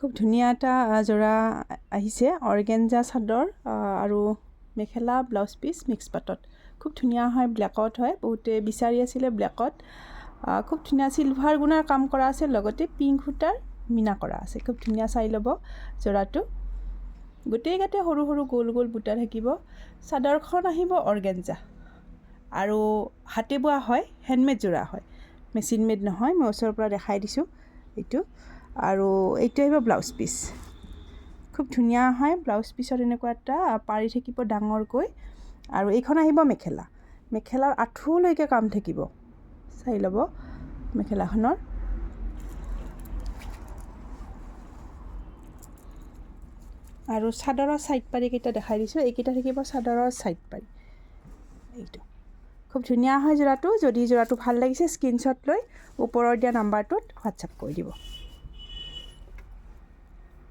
খুব ধুনীয়া এটা যোৰা আহিছে অৰ্গেঞ্জা চাদৰ আৰু মেখেলা ব্লাউজ পিচ মিক্স পাটত খুব ধুনীয়া হয় ব্লেকত হয় বহুতে বিচাৰি আছিলে ব্লেকত খুব ধুনীয়া চিলভাৰ গুণাৰ কাম কৰা আছে লগতে পিংক সূতাৰ মিনা কৰা আছে খুব ধুনীয়া চাই ল'ব যোৰাটো গোটেইগাতে সৰু সৰু গোল গোল বুটা থাকিব চাদৰখন আহিব অৰ্গেঞ্জা আৰু হাতে বোৱা হয় হেণ্ডমেড যোৰা হয় মেচিন মেড নহয় মই ওচৰৰ পৰা দেখাই দিছোঁ এইটো আৰু এইটো আহিব ব্লাউজ পিচ খুব ধুনীয়া হয় ব্লাউজ পিচত এনেকুৱা এটা পাৰি থাকিব ডাঙৰকৈ আৰু এইখন আহিব মেখেলা মেখেলাৰ আঁঠুলৈকে কাম থাকিব চাই ল'ব মেখেলাখনৰ আৰু চাদৰৰ সাইড পাৰি কেইটা দেখাই দিছোঁ এইকেইটা থাকিব চাদৰৰ সাইড পাৰি এইটো খুব ধুনীয়া হয় যোৰাটো যদি যোৰাটো ভাল লাগিছে স্ক্ৰীনশ্বট লৈ ওপৰৰ দিয়া নাম্বাৰটোত হোৱাটছআপ কৰি দিব